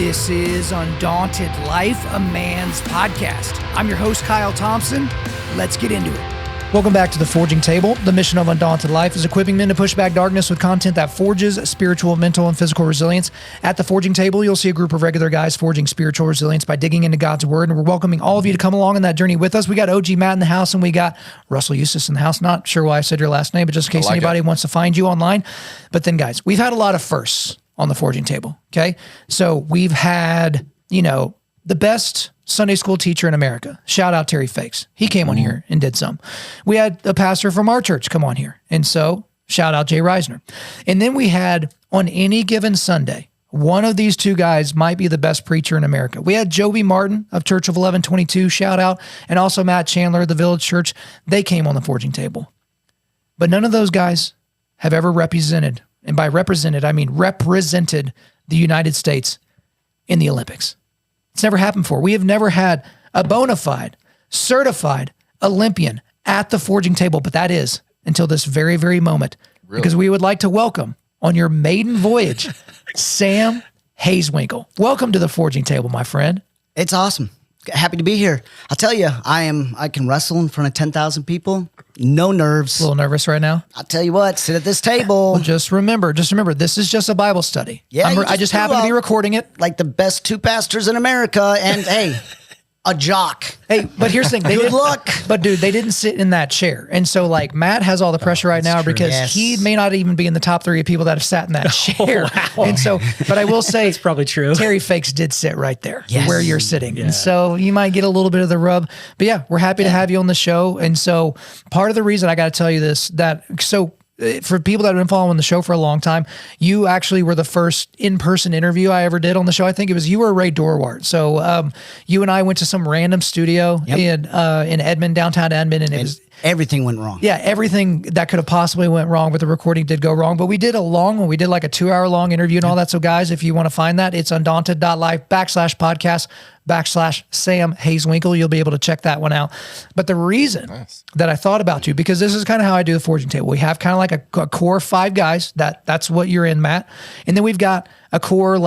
This is Undaunted.Life, a man's podcast. I'm your host, Kyle Thompson. Let's get into it. Welcome back to The Forging Table. The mission of Undaunted.Life is equipping men to push back darkness with content that forges spiritual, mental, and physical resilience. At The Forging Table, you'll see a group of regular guys forging spiritual resilience by digging into God's Word, and we're welcoming all of you to come along on that journey with us. We got OG Matt in the house, and we got Russell Eustace in the house. Not sure why I said your last name, but just in case anybody wants to find you online. But then, guys, we've had a lot of firsts on The Forging Table, okay? So we've had, the best Sunday school teacher in America. Shout out Terry Fakes. He came on here and did some. We had a pastor from our church come on here. And so shout out Jay Reisner. And then we had on any given Sunday, one of these two guys might be the best preacher in America. We had Joby Martin of Church of 1122, shout out, and also Matt Chandler of the Village Church. They came on The Forging Table. But none of those guys have ever represented, and by represented, I mean represented the United States in the Olympics. It's never happened before. We have never had a bona fide, certified Olympian at The Forging Table, but that is until this very, very moment. Really? Because we would like to welcome on your maiden voyage, Sam Hazewinkle. Welcome to The Forging Table, my friend. It's awesome. Happy to be here. I'll tell you, I can wrestle in front of 10,000 people. No nerves. A little nervous right now? I'll tell you what, sit at this table. Well, just remember, this is just a Bible study. Yeah, I just happen to be recording it. Like the best two pastors in America, and hey, a jock. Hey, but here's the thing. Good luck. But dude, they didn't sit in that chair. And so like Matt has all the pressure right now because he may not even be in the top 3 of people that have sat in that chair. Wow. And so, but I will say, it's probably true. Terry Fakes did sit right there where you're sitting. Yeah. And so you might get a little bit of the rub, but yeah, we're happy to have you on the show. And so part of the reason I got to tell you this, for people that have been following the show for a long time, you actually were the first in-person interview I ever did on the show. I think it was you or Ray Dorwart. So you and I went to some random studio in Edmond, downtown Edmond, and everything went wrong. Yeah, everything that could have possibly went wrong, but the recording did go wrong. But we did a long one. We did like a 2-hour long interview and all that. So guys, if you want to find that, it's Undaunted.Life /podcast/Sam Hazewinkle. You'll be able to check that one out. But the reason that I thought about you, because this is kind of how I do The Forging Table. We have kind of like a core 5 guys. That's what you're in, Matt. And then we've got a core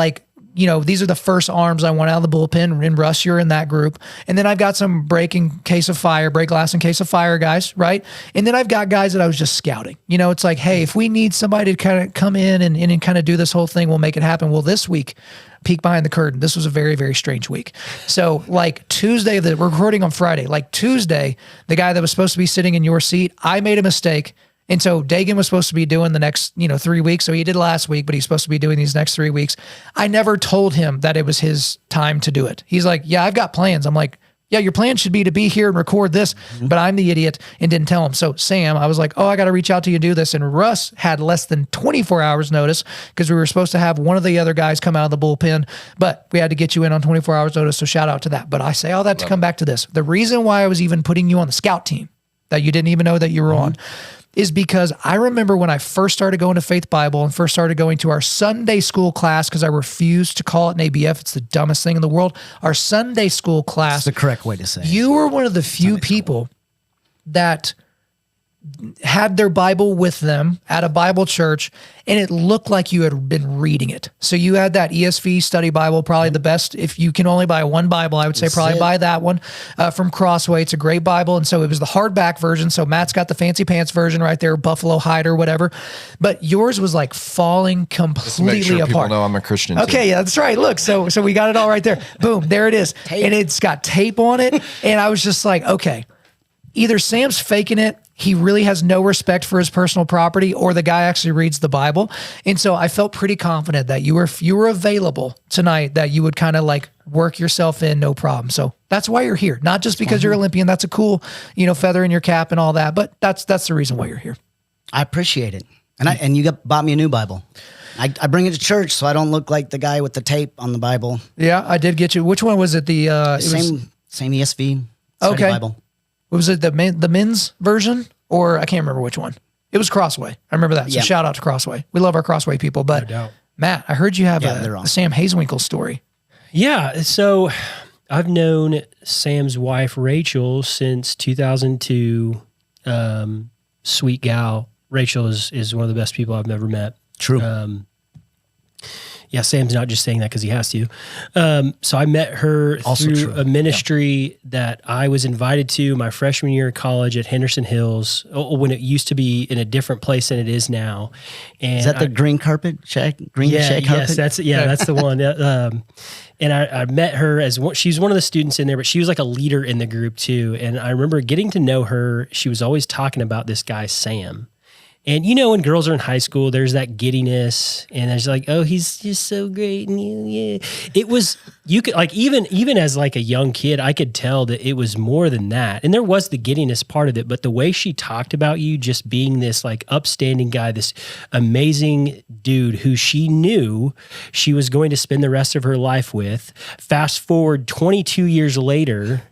these are the first arms I want out of the bullpen. And Russ, you're in that group. And then I've got some break glass in case of fire guys, right? And then I've got guys that I was just scouting. It's like, hey, if we need somebody to kind of come in and kind of do this whole thing, we'll make it happen. Well, this week, peek behind the curtain, this was a very, very strange week. So like Tuesday, we're recording on Friday. Like Tuesday, the guy that was supposed to be sitting in your seat, I made a mistake. And so Dagan was supposed to be doing the next, 3 weeks. So he did last week, but he's supposed to be doing these next 3 weeks. I never told him that it was his time to do it. He's like, yeah, I've got plans. I'm like, yeah, your plan should be to be here and record this, but I'm the idiot and didn't tell him. So Sam, I was like, I got to reach out to you and do this. And Russ had less than 24 hours notice because we were supposed to have one of the other guys come out of the bullpen, but we had to get you in on 24 hours notice. So shout out to that. But I say all that to come back to this. The reason why I was even putting you on the scout team that you didn't even know that you were on is because I remember when I first started going to Faith Bible and first started going to our Sunday school class, because I refused to call it an ABF. It's the dumbest thing in the world. Our Sunday school class. That's the correct way to say it. You were one of the few people that had their Bible with them at a Bible church, and it looked like you had been reading it. So you had that ESV study Bible, probably the best. If you can only buy one Bible, I would say probably buy that one from Crossway. It's a great Bible. And so it was the hardback version. So Matt's got the fancy pants version right there, Buffalo hide or whatever. But yours was like falling completely Just to make sure apart. People know I'm a Christian. Okay, yeah, that's right. Look, so we got it all right there. Boom, there it is. Tape. And it's got tape on it. And I was just like, okay, either Sam's faking it, he really has no respect for his personal property, or the guy actually reads the Bible. And so I felt pretty confident that you were available tonight, that you would kind of like work yourself in, no problem. So that's why you're here. Not just because you're Olympian. That's a cool, feather in your cap and all that, but that's the reason why you're here. I appreciate it. And you bought me a new Bible. I bring it to church so I don't look like the guy with the tape on the Bible. Yeah, I did get you. Which one was it? Same ESV study Bible. Was it the men's version, or I can't remember which one? It was Crossway. I remember that. So shout out to Crossway. We love our Crossway people. But no doubt. Matt, I heard you have a Sam Hazewinkle story. Yeah. So I've known Sam's wife, Rachel, since 2002. Sweet gal. Rachel is one of the best people I've ever met. True. Yeah, Sam's not just saying that because he has to. So I met her Also through true. a ministry that I was invited to my freshman year of college at Henderson Hills, when it used to be in a different place than it is now. And Is that the green carpet shack? Green shack carpet? Yes, that's the one. And I met her she's one of the students in there, but she was like a leader in the group too. And I remember getting to know her. She was always talking about this guy, Sam. And when girls are in high school, there's that giddiness, and it's like, oh, he's just so great, and yeah. It was, you could like even as like a young kid, I could tell that it was more than that, and there was the giddiness part of it, but the way she talked about you just being this like upstanding guy, this amazing dude who she knew she was going to spend the rest of her life with. Fast forward 22 years later.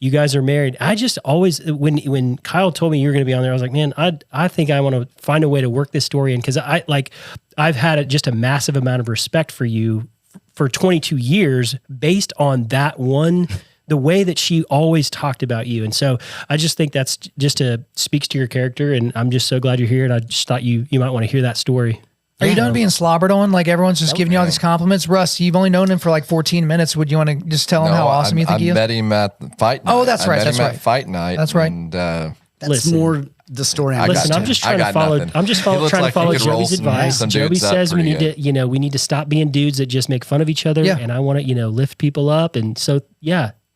You guys are married. I just always, when Kyle told me you were going to be on there, I was like, man, I think I want to find a way to work this story in, because I've had just a massive amount of respect for you for 22 years based on that one, the way that she always talked about you. And so I just think that's just speaks to your character, and I'm just so glad you're here. And I just thought you might want to hear that story. Are you done being slobbered on? Like everyone's just giving you all these compliments. Russ, you've only known him for like 14 minutes. Would you want to just tell him how awesome you think he is? I met him at the fight night. Oh, that's right. I met him at fight night. That's right. And, That's more the story. Listen, I'm just trying to follow. I'm just trying to follow Joey's advice. Joey says we need to stop being dudes that just make fun of each other, and I want to lift people up. And so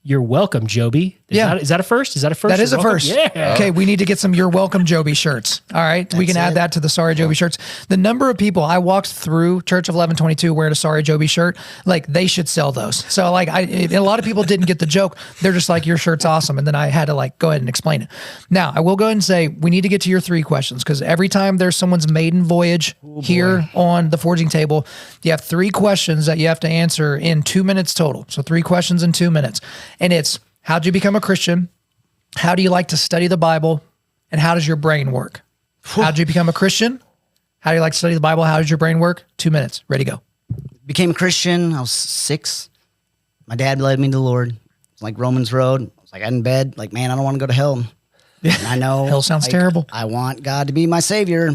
you're welcome, Joby. Is that a first? Is that a first? That is a first. Yeah. Okay, we need to get some "You're welcome, Joby" shirts. All right, we can add that to the "Sorry Joby" shirts. The number of people I walked through Church of 1122 wearing a "Sorry Joby" shirt, like they should sell those. So like, a lot of people didn't get the joke. They're just like, "Your shirt's awesome," and then I had to like go ahead and explain it. Now I will go ahead and say we need to get to your 3 questions, because every time there's someone's maiden voyage here on the Forging Table, you have 3 questions that you have to answer in 2 minutes total. So 3 questions in 2 minutes, and it's: how'd you become a Christian? How do you like to study the Bible? And how does your brain work? How'd you become a Christian? How do you like to study the Bible? How does your brain work? 2 minutes. Ready, go. Became a Christian. I was 6. My dad led me to the Lord. It's like Romans Road. I was like, in bed, like, man, I don't want to go to hell. And I know. Hell sounds terrible. I want God to be my savior.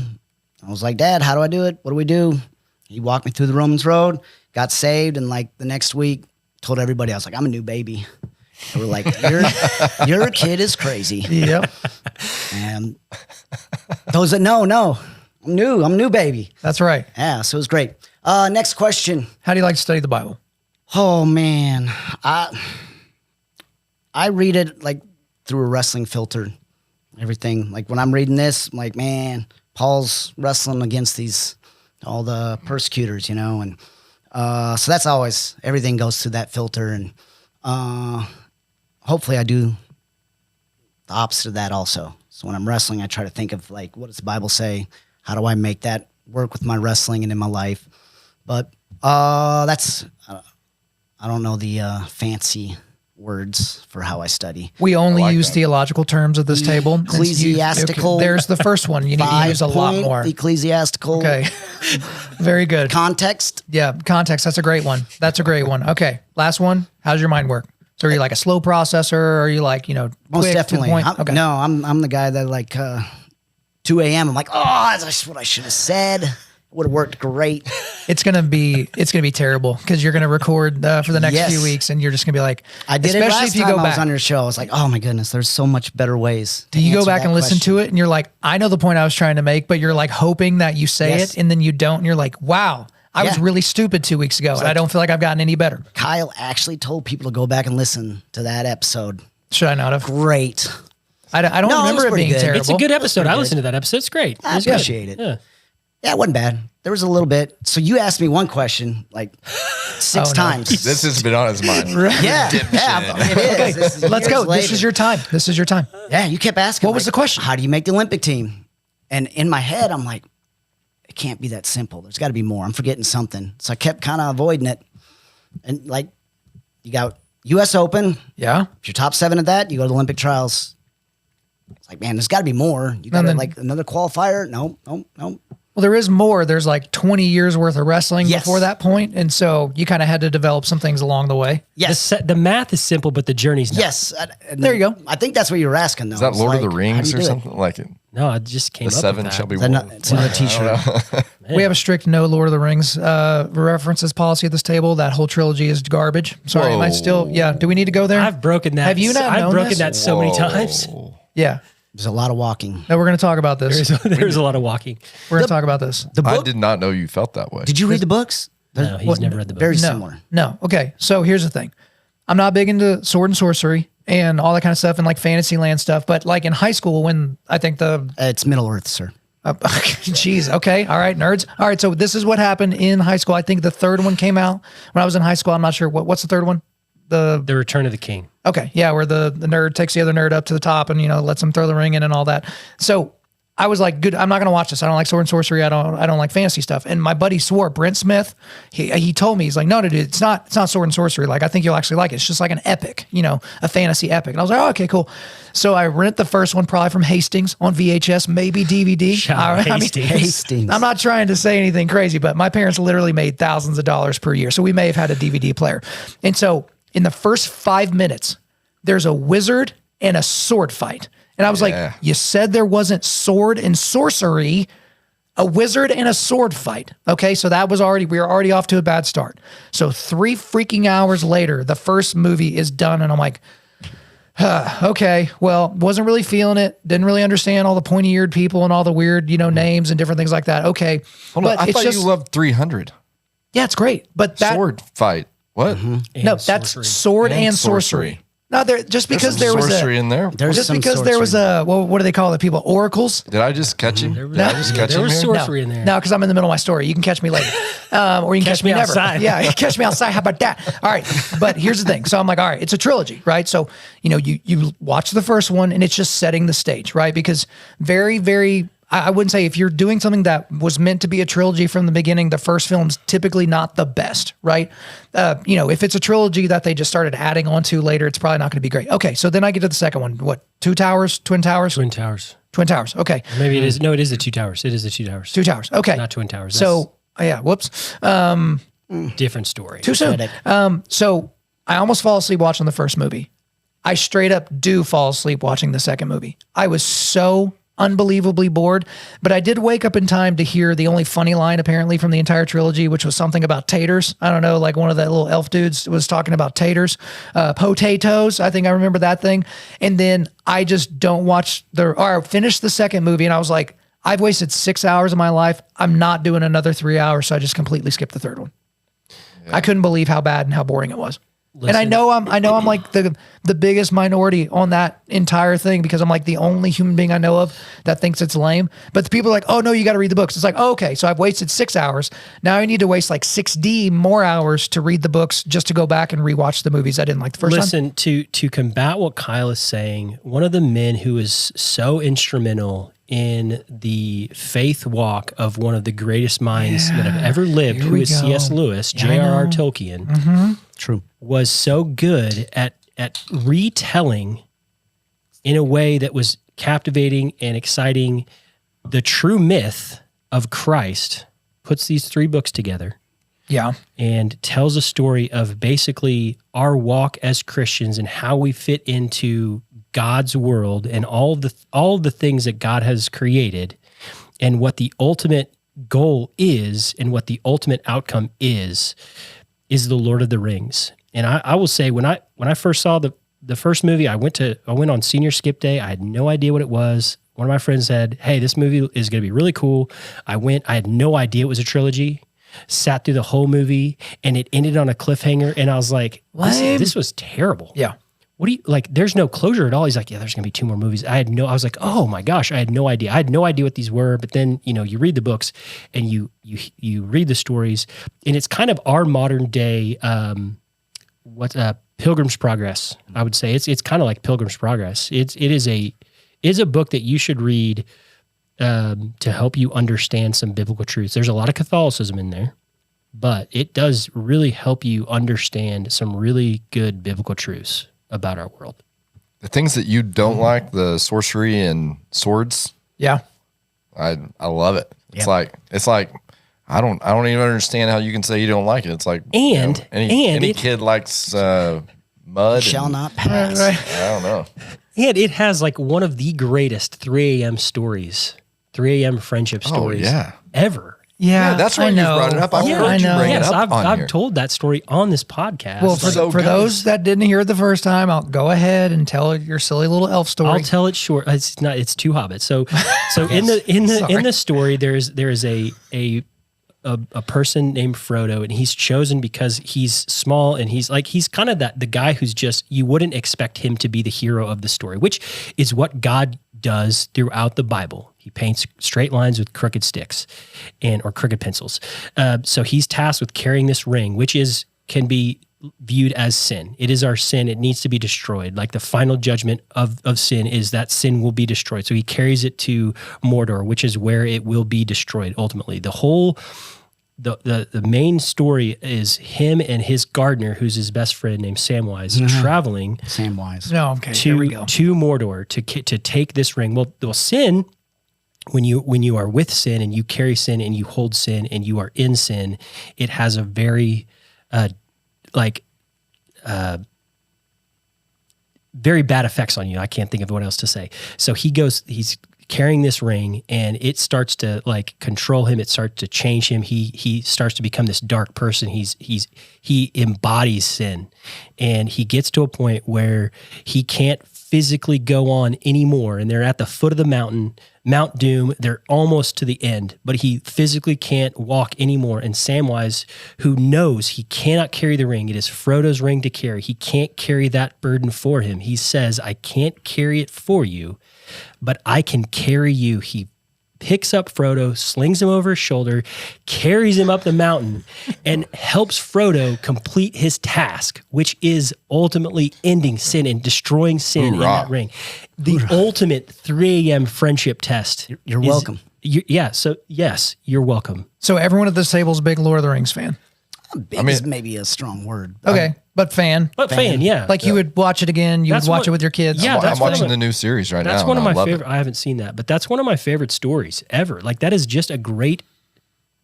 I was like, Dad, how do I do it? What do we do? He walked me through the Romans Road, got saved, and like the next week, told everybody, I was like, I'm a new baby. They were like, your kid is crazy. Yep. And those that know, I'm new baby. That's right. Yeah, so it was great. Next question. How do you like to study the Bible? Oh man, I read it like through a wrestling filter. Everything, like when I'm reading this, I'm like, man, Paul's wrestling against all the persecutors, and so that's always, everything goes through that filter, and hopefully I do the opposite of that also. So when I'm wrestling, I try to think of like, what does the Bible say? How do I make that work with my wrestling and in my life? But that's, I don't know the fancy words for how I study. We only use theological terms at this table. Ecclesiastical. There's the first one. You need to use a lot more. Ecclesiastical. Okay. Very good. Context. Yeah, context. That's a great one. Okay. Last one. How does your mind work? So are you like a slow processor, or are you like, Most quick definitely. to the point? Okay. No, I'm the guy that like 2 a.m. I'm like, oh, that's what I should have said. Would have worked great. It's gonna be terrible, because you're gonna record for the next few weeks, and you're just gonna be like, I did it especially last if you time go I was back on your show. I was like, oh my goodness, there's so much better ways. Do you go back and listen to it, and you're like, I know the point I was trying to make, but you're like hoping that you say it, and then you don't, and you're like, wow, I was really stupid 2 weeks ago, and I don't feel like I've gotten any better. Kyle actually told people to go back and listen to that episode. Should I not have? Great. I don't remember it being terrible. It's a good episode. I listened to that episode. It's great. I appreciate it. Yeah, it wasn't bad. There was a little bit. So you asked me one question like 6 times. This has been on his mind. Yeah, it is. Let's go. This is your time. Yeah, you kept asking. What was the question? How do you make the Olympic team? And in my head, I'm like, it can't be that simple. There's got to be more. I'm forgetting something. So I kept kind of avoiding it. And like, you got U.S. Open. Yeah. If you're top 7 at that, you go to the Olympic trials. It's like, man, there's got to be more. You got like another qualifier? No. Well, there is more. There's like 20 years worth of wrestling before that point. And so you kind of had to develop some things along the way. Yes. The math is simple, but the journey's not. Yes. There you go. I think that's what you were asking, though. Is that Lord of the Rings or something like it? No, I just came The up seven with that. shall be Is that one. not, it's another T-shirt. We have a strict no Lord of the Rings references policy at this table. That whole trilogy is garbage. Sorry, am I still? Yeah. Do we need to go there? I've broken that. Have you not I've known broken this? that so many times. Whoa. Yeah. There's a lot of walking. No, we're going to talk about this. There's a lot of walking. We're going to talk about this. The I book. did not know you felt that way. Did you read the books? No, he's never read the book. Very No. similar. No. Okay. So here's the thing. I'm not big into sword and sorcery and all that kind of stuff and like Fantasyland stuff. But like in high school, when I think It's Middle Earth, sir. Jeez. Okay. All right, nerds. All right. So this is what happened in high school. I think the third one came out when I was in high school. I'm not sure what's the third one. The Return of the King. Okay. Yeah. Where the nerd takes the other nerd up to the top and, lets him throw the ring in and all that. So I was like, good, I'm not going to watch this. I don't like sword and sorcery. I don't like fantasy stuff. And my buddy swore, Brent Smith, he told me, he's like, no, dude, it's not sword and sorcery. Like, I think you'll actually like it. It's just like an epic, a fantasy epic. And I was like, oh, okay, cool. So I rent the first one probably from Hastings on VHS, maybe DVD. Shout out Hastings. I'm not trying to say anything crazy, but my parents literally made thousands of dollars per year. So we may have had a DVD player. And so in the first 5 minutes, there's a wizard and a sword fight. And I was like, you said there wasn't sword and sorcery, a wizard and a sword fight. Okay, so we were already off to a bad start. So 3 freaking hours later, the first movie is done. And I'm like, okay, well, wasn't really feeling it. Didn't really understand all the pointy-eared people and all the weird, names and different things like that. Okay. Hold on, I thought you loved 300. Yeah, it's great. But that Sword fight. What? No, that's sword and sorcery. No, just because there was sorcery in there. Just because there was what do they call it? People oracles. Did I just catch him? Did I just catch There him was here? sorcery in there. No, because I'm in the middle of my story. You can catch me later, or you can catch me never. outside. Yeah, catch me outside. How about that? All right, but here's the thing. So I'm like, all right, it's a trilogy, right? So you watch the first one, and it's just setting the stage, right? Because very, very. I wouldn't say if you're doing something that was meant to be a trilogy from the beginning, the first film's typically not the best, right? If it's a trilogy that they just started adding onto later, it's probably not going to be great. Okay, so then I get to the second one. What? Twin Towers? Twin Towers. Twin Towers. Okay. Maybe it is. No, it is the Two Towers. It is the Two Towers. Two Towers. Okay. Not Twin Towers. So, yeah, whoops. Different story. Too soon. So I almost fall asleep watching the first movie. I straight up do fall asleep watching the second movie. I was so unbelievably bored, but I did wake up in time to hear the only funny line apparently from the entire trilogy, which was something about taters. I don't know, like one of the little elf dudes was talking about taters, potatoes. I think I remember that thing. And then I just don't finish the second movie and I was like, I've wasted 6 hours of my life. I'm not doing another 3 hours. So I just completely skipped the third one. Yeah. I couldn't believe how bad and how boring it was. Listen. And I know I'm like the biggest minority on that entire thing because I'm like the only human being I know of that thinks it's lame. But the people are like, oh no, you got to read the books. It's like, oh, okay, so I've wasted 6 hours. Now I need to waste like 6D more hours to read the books just to go back and rewatch the movies I didn't like the first time. Listen, to combat what Kyle is saying, one of the men who is so instrumental in the faith walk of one of the greatest minds that have ever lived, who is C.S. Lewis, J.R.R. Tolkien, True, was so good at retelling in a way that was captivating and exciting the true myth of Christ, puts these 3 books together. Yeah. And tells a story of basically our walk as Christians and how we fit into God's world and all the things that God has created and what the ultimate goal is and what the ultimate outcome is the Lord of the Rings. And I will say when I first saw the first movie, I went on senior skip day. I had no idea what it was. One of my friends said, "Hey, this movie is going to be really cool." I had no idea it was a trilogy. Sat through the whole movie and it ended on a cliffhanger and I was like, this was terrible. Yeah. What do you like? There's no closure at all. He's like, yeah, there's gonna be 2 more movies. I was like, oh my gosh, I had no idea. I had no idea what these were. But then, you read the books and you read the stories and it's kind of our modern day, Pilgrim's Progress. I would say it's kind of like Pilgrim's Progress. It is a book that you should read, to help you understand some biblical truths. There's a lot of Catholicism in there, but it does really help you understand some really good biblical truths about our world. The things that you don't like, the sorcery and swords. Yeah. I love it. It's like I don't even understand how you can say you don't like it. It's like any kid likes mud. Shall not pass. Right. I don't know. And it has like one of the greatest 3 a.m. stories, 3 a.m. friendship stories ever. Yeah, that's why you brought it up. I've heard you bring it up I've told that story on this podcast. Well, for those that didn't hear it the first time, I'll go ahead and tell your silly little elf story. I'll tell it short. It's not. It's two hobbits. So in the story, there is a person named Frodo, and he's chosen because he's small and he's kind of the guy who's just, you wouldn't expect him to be the hero of the story, which is what God does throughout the Bible. He paints straight lines with crooked sticks or crooked pencils. So he's tasked with carrying this ring, which can be viewed as sin. It is our sin. It needs to be destroyed. Like the final judgment of sin is that sin will be destroyed. So he carries it to Mordor, which is where it will be destroyed ultimately. The main story is him and his gardener, who's his best friend named Samwise, traveling to Mordor to take this ring. Well, sin, when you are with sin and you carry sin and you hold sin and you are in sin, it has a very very bad effects on you. I can't think of what else to say. So he's carrying this ring, and it starts to control him. It starts to change him. He starts to become this dark person. He embodies sin, and he gets to a point where he can't physically go on anymore. And they're at the foot of the mountain, Mount Doom. They're almost to the end, but he physically can't walk anymore. And Samwise, who knows he cannot carry the ring, it is Frodo's ring to carry. He can't carry that burden for him. He says, I can't carry it for you, but I can carry you. He picks up Frodo, slings him over his shoulder, carries him up the mountain, and helps Frodo complete his task, which is ultimately ending sin and destroying sin in that ring. The ultimate 3 a.m. friendship test. You're welcome. So yes, you're welcome. So everyone at this table is a big Lord of the Rings fan. Big is maybe a strong word. Okay, but fan. But fan, yeah. Like you would watch it again, you would watch it with your kids. Yeah, I'm watching the new series right now. That's one of my favorite. I haven't seen that, but that's one of my favorite stories ever. Like that is just a great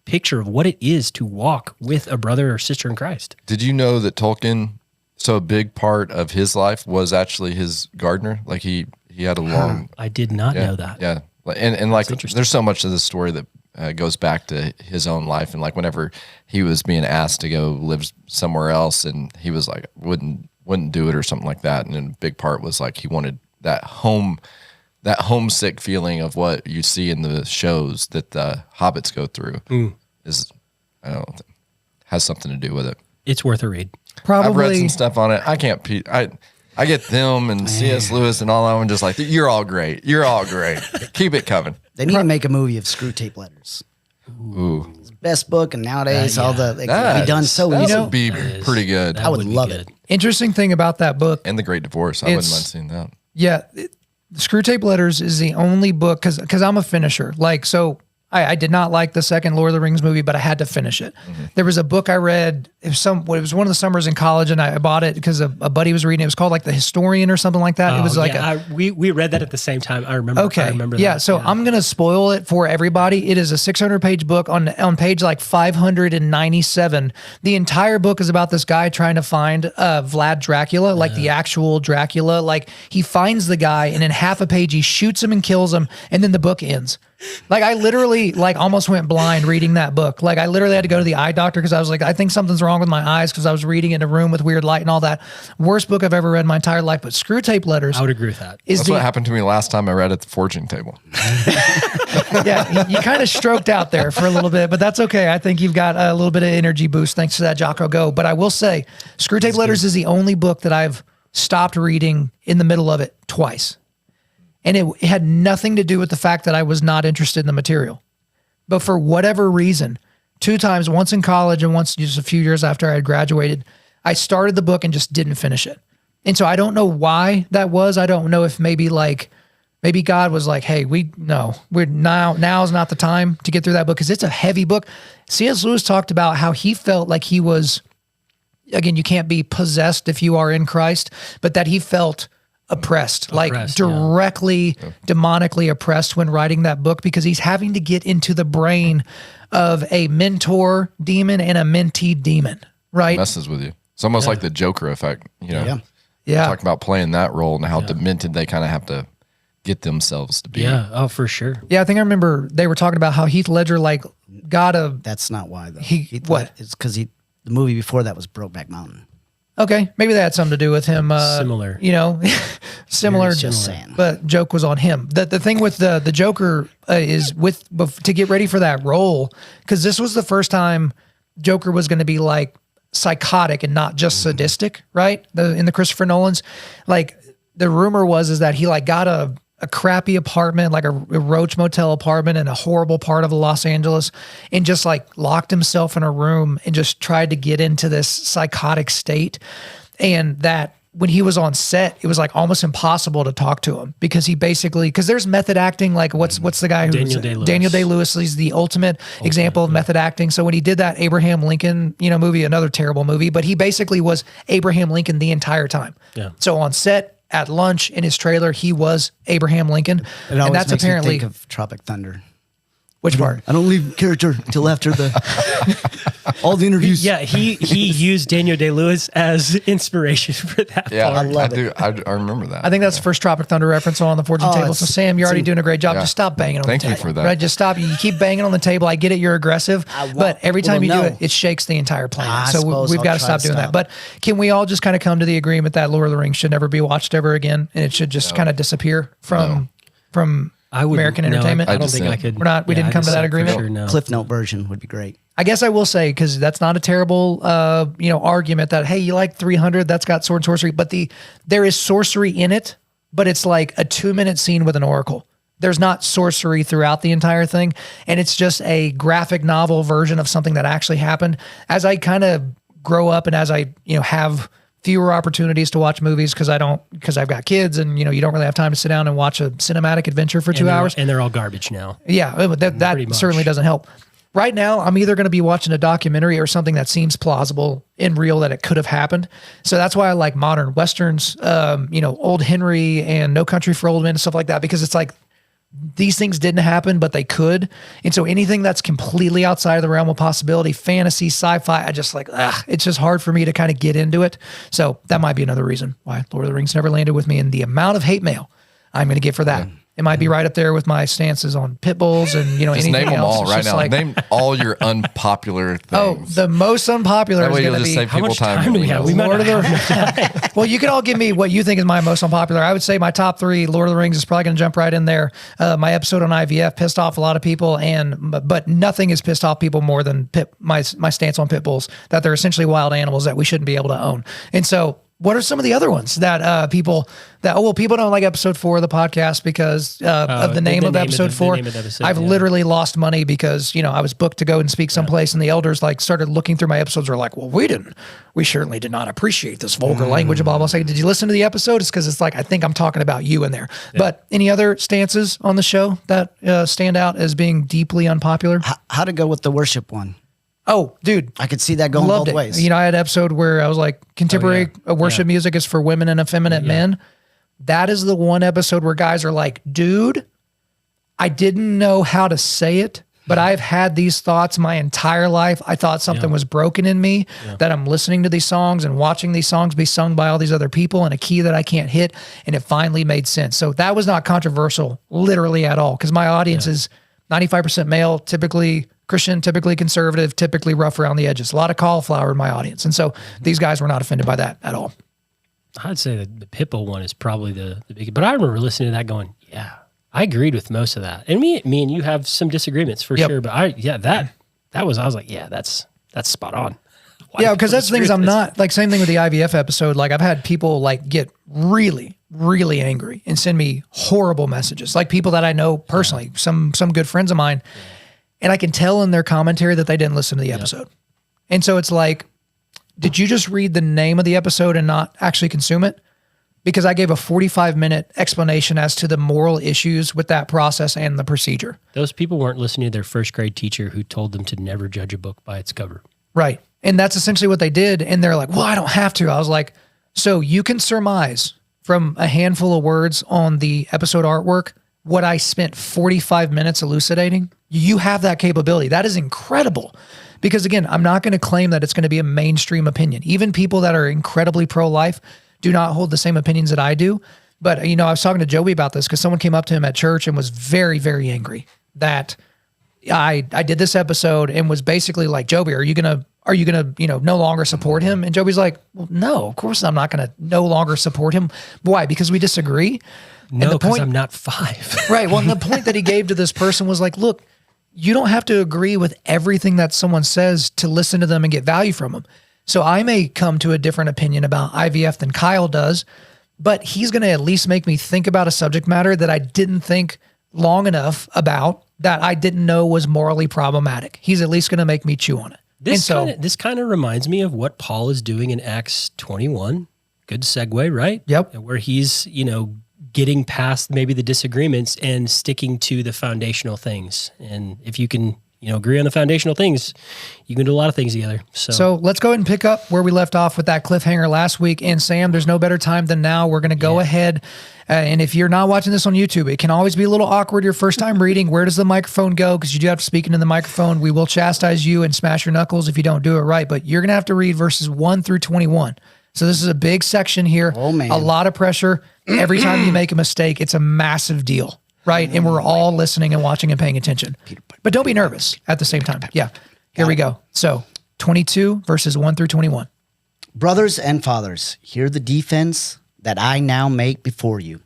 picture of what it is to walk with a brother or sister in Christ. Did you know that Tolkien, so a big part of his life was actually his gardener? Like he had a long... I did not know that. Yeah. And like there's so much of this story that goes back to his own life, and like whenever he was being asked to go live somewhere else, and he was like wouldn't do it or something like that, and then a big part was like he wanted that homesick feeling of what you see in the shows that the hobbits go through has something to do with it. It's worth a read. Probably. I've read some stuff on it. I can't. I get them and C.S. Lewis and all that one just like, you're all great. You're all great. Keep it coming. They need to make a movie of Screw Tape Letters. Ooh. Best book, and nowadays all the be done so easy. easy. That would be pretty good. I would love it. Interesting thing about that book. And The Great Divorce. I wouldn't mind seeing that. Yeah. Screw Tape Letters is the only book, because I'm a finisher. I did not like the second Lord of the Rings movie, but I had to finish it. Mm-hmm. There was a book I read. It was one of the summers in college, and I bought it because a buddy was reading it. It was called like The Historian or something like that. It was we read that at the same time. I remember. Okay. I remember yeah. That. So I'm gonna spoil it for everybody. It is a 600-page book. On page like 597. The entire book is about this guy trying to find Vlad Dracula, like the actual Dracula. Like he finds the guy, and in half a page he shoots him and kills him, and then the book ends. Like I literally almost went blind reading that book. Like I literally had to go to the eye doctor because I was like, I think something's wrong with my eyes because I was reading in a room with weird light and all that. Worst book I've ever read in my entire life. But Screw Tape Letters. I would agree with that. That's what happened to me last time I read at the forging table. Yeah, you kind of stroked out there for a little bit, but that's okay. I think you've got a little bit of energy boost thanks to that Jocko Go. But I will say, Screw Tape Letters is the only book that I've stopped reading in the middle of it twice. And it had nothing to do with the fact that I was not interested in the material. But for whatever reason, 2 times, once in college and once just a few years after I had graduated, I started the book and just didn't finish it. And so I don't know why that was. I don't know if maybe God was like, hey, now's not the time to get through that book because it's a heavy book. C.S. Lewis talked about how he felt like he was, again, you can't be possessed if you are in Christ, but that he felt oppressed, directly demonically oppressed when writing that book because he's having to get into the brain of a mentor demon and a mentee demon, right? Messes with you. It's almost like the Joker effect, you know? Yeah. Talking about playing that role and how demented they kind of have to get themselves to be. Yeah. Oh, for sure. Yeah, I think I remember they were talking about how Heath Ledger like got a. That's not why though. What? It's because the movie before that was Brokeback Mountain. Okay, maybe that had something to do with him. Similar. You know, similar. Just saying. But joke was on him. The thing with the Joker is to get ready for that role, because this was the first time Joker was going to be like psychotic and not just sadistic, right? In the Christopher Nolans, like the rumor is that he like got a crappy apartment, like a Roach Motel apartment in a horrible part of Los Angeles, and just like locked himself in a room and just tried to get into this psychotic state. And that when he was on set, it was like almost impossible to talk to him because because there's method acting. Like what's the guy who Daniel Day-Lewis is the ultimate example of method acting. So when he did that Abraham Lincoln, movie, another terrible movie, but he basically was Abraham Lincoln the entire time. Yeah. So on set, at lunch, in his trailer, he was Abraham Lincoln. It always makes apparently me think of Tropic Thunder. Which part? I don't leave character till after all the interviews. Yeah, he used Daniel Day-Lewis as inspiration for that. Yeah, part. I remember that. I think that's the first Tropic Thunder reference on the Fortune table. So Sam, you're already doing a great job. Just stop banging on the table. Thank you for that. Right? Just stop. You keep banging on the table. I get it. You're aggressive, but every time you do it, it shakes the entire planet. So we've got to stop doing that. But can we all just kind of come to the agreement that Lord of the Rings should never be watched ever again, and it should just kind of disappear from American entertainment? I don't think I could. We didn't come to that agreement. Sure, no. Cliff Note version would be great. I guess I will say, because that's not a terrible, argument that, hey, you like 300, that's got sword and sorcery, but there is sorcery in it, but it's like a 2-minute scene with an oracle. There's not sorcery throughout the entire thing, and it's just a graphic novel version of something that actually happened. As I kind of grow up and as I, have fewer opportunities to watch movies because I've got kids and, you don't really have time to sit down and watch a cinematic adventure for 2 hours. And they're all garbage now. Yeah, that certainly doesn't help. Right now, I'm either going to be watching a documentary or something that seems plausible and real that it could have happened. So that's why I like modern Westerns, Old Henry and No Country for Old Men and stuff like that, because it's like these things didn't happen, but they could. And so anything that's completely outside of the realm of possibility, fantasy, sci-fi, it's just hard for me to kind of get into it. So that might be another reason why Lord of the Rings never landed with me, and the amount of hate mail I'm going to get for that. It might be right up there with my stances on pit bulls and, just anything name them else. all right now. Name all your unpopular things. Oh, the most unpopular is going to be... How much time do we have? We might not have Well, you can all give me what you think is my most unpopular. I would say my top 3, Lord of the Rings is probably going to jump right in there. My episode on IVF pissed off a lot of people, but nothing has pissed off people more than my stance on pit bulls, that they're essentially wild animals that we shouldn't be able to own. And so what are some of the other ones that people don't like episode 4 of the podcast because of the name of episode 4? I've literally lost money because, I was booked to go and speak someplace and the elders started looking through my episodes, were like, well, we certainly did not appreciate this vulgar language, blah, blah, blah. Did you listen to the episode? It's because it's like, I think I'm talking about you in there. Yeah. But any other stances on the show that stand out as being deeply unpopular? How to go with the worship one? Oh, dude. I could see that going both ways. I had an episode where I was like, contemporary worship music is for women and effeminate men. That is the one episode where guys are like, dude, I didn't know how to say it, but I've had these thoughts my entire life. I thought something was broken in me, that I'm listening to these songs and watching these songs be sung by all these other people in a key that I can't hit. And it finally made sense. So that was not controversial, literally at all, because my audience is 95% male, typically Christian, typically conservative, typically rough around the edges. A lot of cauliflower in my audience. And so these guys were not offended by that at all. I'd say that the Pitbull one is probably the biggest. But I remember listening to that going, yeah, I agreed with most of that. And me and you have some disagreements for sure. But I was like, yeah, that's spot on. Because that's things I'm not, like, same thing with the IVF episode. Like, I've had people get really, really angry and send me horrible messages. Like people that I know personally, some good friends of mine. And I can tell in their commentary that they didn't listen to the episode. And so it's like, did you just read the name of the episode and not actually consume it? Because I gave a 45-minute explanation as to the moral issues with that process and the procedure. Those people weren't listening to their first grade teacher who told them to never judge a book by its cover. Right. And that's essentially what they did. And they're like, well, I don't have to. I was like, so you can surmise from a handful of words on the episode artwork what I spent 45 minutes elucidating? You have that capability. That is incredible. Because again, I'm not going to claim that it's going to be a mainstream opinion. Even people that are incredibly pro-life do not hold the same opinions that I do. But, I was talking to Joey about this because someone came up to him at church and was very, very angry that I did this episode and was basically like, Joey, are you gonna, no longer support him? And Joey's like, well, no, of course I'm not going to no longer support him. Why? Because we disagree? No, because I'm not 5. Right. Well, and the point that he gave to this person was like, look, you don't have to agree with everything that someone says to listen to them and get value from them. So I may come to a different opinion about IVF than Kyle does, but he's going to at least make me think about a subject matter that I didn't think long enough about, that I didn't know was morally problematic. He's at least going to make me chew on it. This kind of reminds me of what Paul is doing in Acts 21. Good segue, right? Yep. Where he's, getting past maybe the disagreements and sticking to the foundational things. And if you can, agree on the foundational things, you can do a lot of things together. So let's go ahead and pick up where we left off with that cliffhanger last week. And Sam, there's no better time than now. We're going to go ahead. And if you're not watching this on YouTube, it can always be a little awkward your first time reading. Where does the microphone go? Because you do have to speak into the microphone. We will chastise you and smash your knuckles if you don't do it right. But you're going to have to read verses 1 through 21. So this is a big section here. Oh, man. A lot of pressure. Every time you make a mistake, it's a massive deal, right? And we're all listening and watching and paying attention. But don't be nervous at the same time. Yeah. Here we go. So 22 verses 1 through 21. Brothers and fathers, hear the defense that I now make before you.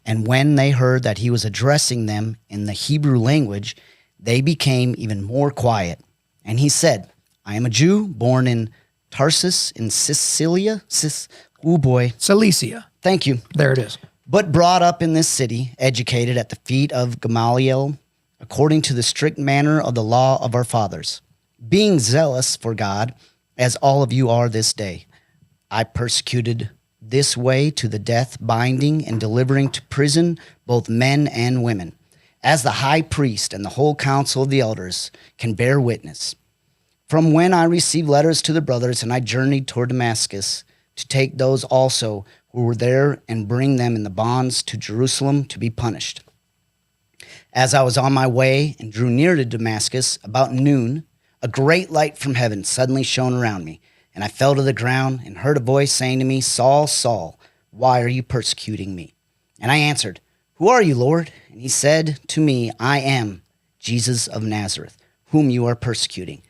And when they heard that he was addressing them in the Hebrew language, they became even more quiet. And he said, I am a Jew born in Tarsus in Cilicia. Cilicia. Thank you. There it is. But brought up in this city, educated at the feet of Gamaliel, according to the strict manner of the law of our fathers, being zealous for God, as all of you are this day. I persecuted this way to the death, binding and delivering to prison both men and women, as the high priest and the whole council of the elders can bear witness. From when I received letters to the brothers, and I journeyed toward Damascus to take those also who were there and bring them in the bonds to Jerusalem to be punished. As I was on my way and drew near to Damascus, about noon, a great light from heaven suddenly shone around me, and I fell to the ground and heard a voice saying to me, Saul, Saul, why are you persecuting me? And I answered, Who are you, Lord? And he said to me, I am Jesus of Nazareth, whom you are persecuting.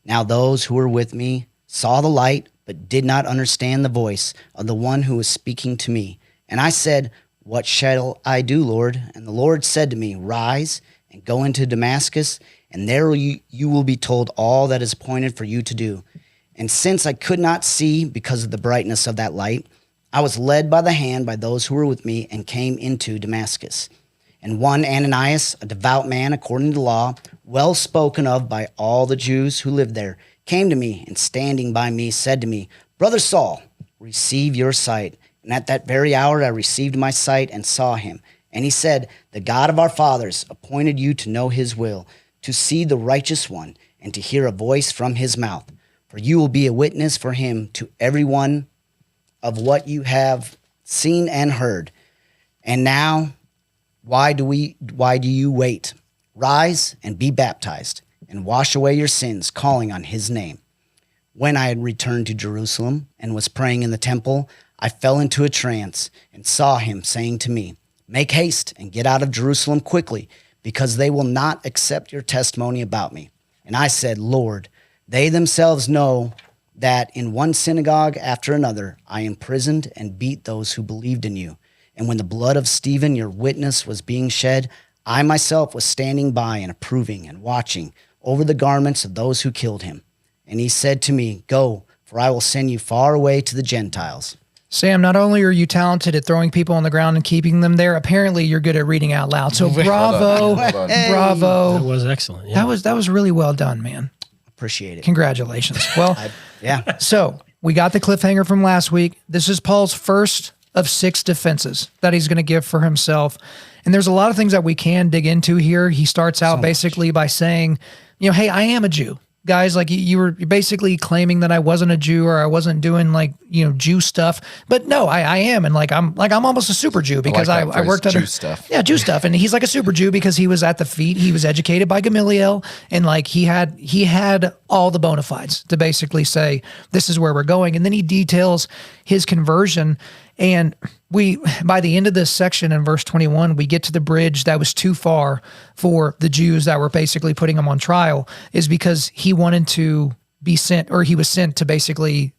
Now those who were with me saw the light, but did not understand the voice of the one who was speaking to me. And I said, What shall I do, Lord? And the Lord said to me, Rise and go into Damascus, and there you will be told all that is appointed for you to do. And since I could not see because of the brightness of that light, I was led by the hand by those who were with me and came into Damascus. And one Ananias, a devout man according to law, well spoken of by all the Jews who lived there, came to me and standing by me said to me, Brother Saul, receive your sight. And at that very hour I received my sight and saw him. And he said, The God of our fathers appointed you to know his will, to see the righteous one, and to hear a voice from his mouth. For you will be a witness for him to everyone of what you have seen and heard. And now, why do you wait? Rise and be baptized, and wash away your sins, calling on his name. When I had returned to Jerusalem and was praying in the temple, I fell into a trance and saw him saying to me, Make haste and get out of Jerusalem quickly, because they will not accept your testimony about me. And I said, Lord, they themselves know that in one synagogue after another I imprisoned and beat those who believed in you. And when the blood of Stephen, your witness, was being shed, I myself was standing by and approving and watching over the garments of those who killed him. And he said to me, Go, for I will send you far away to the Gentiles. Sam, not only are you talented at throwing people on the ground and keeping them there, apparently you're good at reading out loud. So bravo, bravo. That was excellent. Yeah. That was really well done, man. Appreciate it. Congratulations. Well, yeah. So we got the cliffhanger from last week. This is Paul's first of 6 defenses that he's going to give for himself. And there's a lot of things that we can dig into here. He starts out basically by saying, hey, I am a Jew. Guys, like you were basically claiming that I wasn't a Jew or I wasn't doing Jew stuff, but no, I am. And I'm almost a super Jew because I worked under Jew stuff. Yeah, Jew stuff. And he's like a super Jew because he was at the feet. He was educated by Gamaliel and he had all the bona fides to basically say, this is where we're going. And then he details his conversion. And by the end of this section in verse 21, we get to the bridge that was too far for the Jews that were basically putting him on trial, is because he wanted to be sent, or he was sent to basically,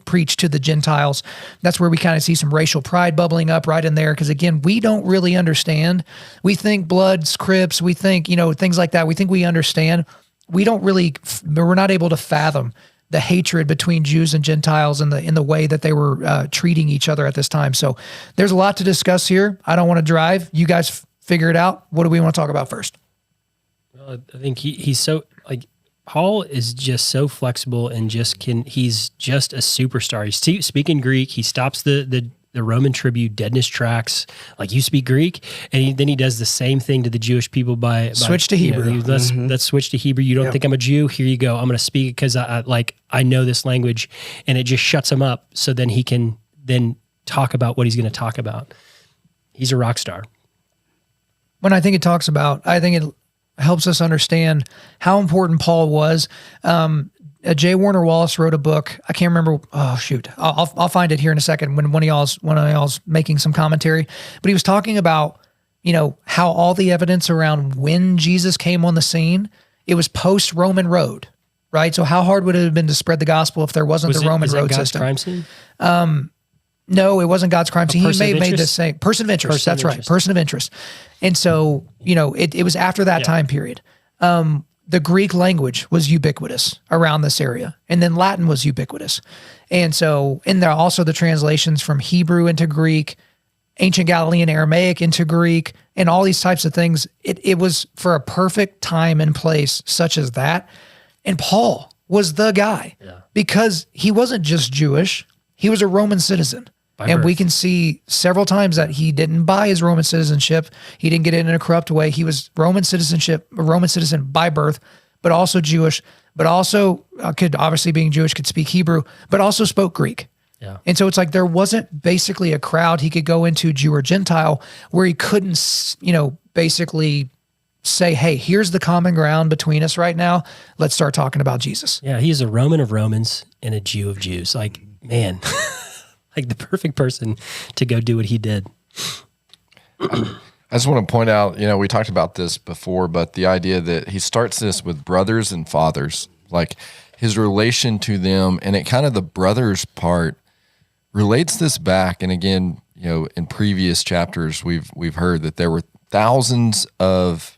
preach to the Gentiles. That's where we kind of see some racial pride bubbling up right in there. Because again, we don't really understand. We think Bloods, Crips, we think, things like that. We think we understand. We're not able to fathom the hatred between Jews and Gentiles in the way that they were treating each other at this time. So there's a lot to discuss here. I don't want to drive. You guys figure it out. What do we want to talk about first? Well, I think he's so, Paul is just so flexible and he's just a superstar. He's speaking Greek. He stops the Roman tribute deadness tracks. Like, you speak Greek, and then he does the same thing to the Jewish people by switch to Hebrew. Let's switch to Hebrew. You don't think I'm a Jew? Here you go. I'm going to speak because I know this language, and it just shuts him up. So then he can then talk about what he's going to talk about. He's a rock star. When I think it helps us understand how important Paul was. J. Warner Wallace wrote a book. I can't remember. Oh shoot, I'll find it here in a second when one of y'all's making some commentary. But he was talking about how all the evidence around when Jesus came on the scene, it was post Roman road, right? So how hard would it have been to spread the gospel if there wasn't the Roman road God's system? Crime scene? No, it wasn't God's crime scene. He may have made the same person of interest. Person That's of right, interest. person of interest. And so it was after that time period. The Greek language was ubiquitous around this area, and then Latin was ubiquitous. And so, and there are also the translations from Hebrew into Greek, ancient Galilean Aramaic into Greek, and all these types of things. It was for a perfect time and place such as that. And Paul was the guy because he wasn't just Jewish. He was a Roman citizen. And we can see several times that he didn't buy his Roman citizenship. He didn't get it in a corrupt way. He was Roman citizen by birth, but also Jewish, but also could, obviously being Jewish, could speak Hebrew, but also spoke Greek. Yeah. And so it's like there wasn't basically a crowd he could go into, Jew or Gentile, where he couldn't, basically say, hey, here's the common ground between us right now. Let's start talking about Jesus. Yeah, he's a Roman of Romans and a Jew of Jews. Like, man. Like the perfect person to go do what he did. I just want to point out, we talked about this before, but the idea that he starts this with brothers and fathers, like his relation to them, and it kind of the brothers part relates this back. And again, in previous chapters, we've heard that there were thousands of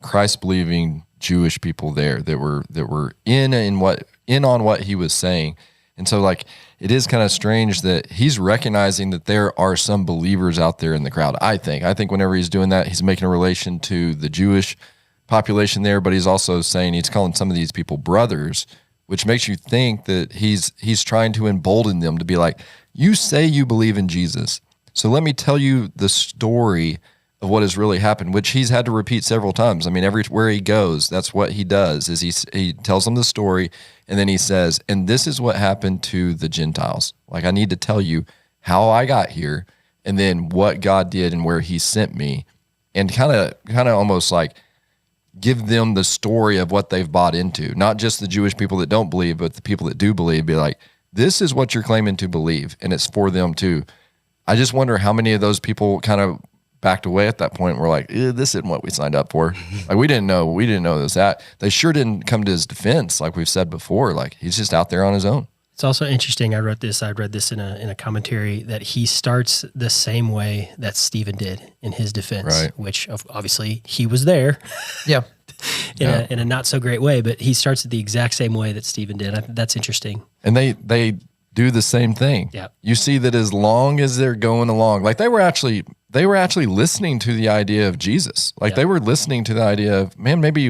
Christ-believing Jewish people there that were in on what he was saying. And so, it is kind of strange that he's recognizing that there are some believers out there in the crowd. I think whenever he's doing that, he's making a relation to the Jewish population there, but he's also saying he's calling some of these people brothers, which makes you think that he's trying to embolden them to be like, you say you believe in Jesus, so let me tell you the story of what has really happened, which he's had to repeat several times. I mean, everywhere he goes, that's what he does, is he tells them the story, and then he says, and this is what happened to the Gentiles. Like, I need to tell you how I got here, and then what God did and where he sent me, and kind of almost like give them the story of what they've bought into. Not just the Jewish people that don't believe, but the people that do believe. Be like, this is what you're claiming to believe, and it's for them too. I just wonder how many of those people kind of backed away at that point and were like, this isn't what we signed up for. Like, we didn't know this, that. They sure didn't come to his defense, like we've said before. Like, he's just out there on his own. It's also interesting. I read this in a commentary that he starts the same way that Stephen did in his defense, right, which obviously he was there. Yeah. in a not so great way, but he starts it the exact same way that Stephen did. That's interesting. And they do the same thing. Yeah. You see that as long as they're going along, like they were actually listening to the idea of Jesus. Like they were listening to the idea of, man, maybe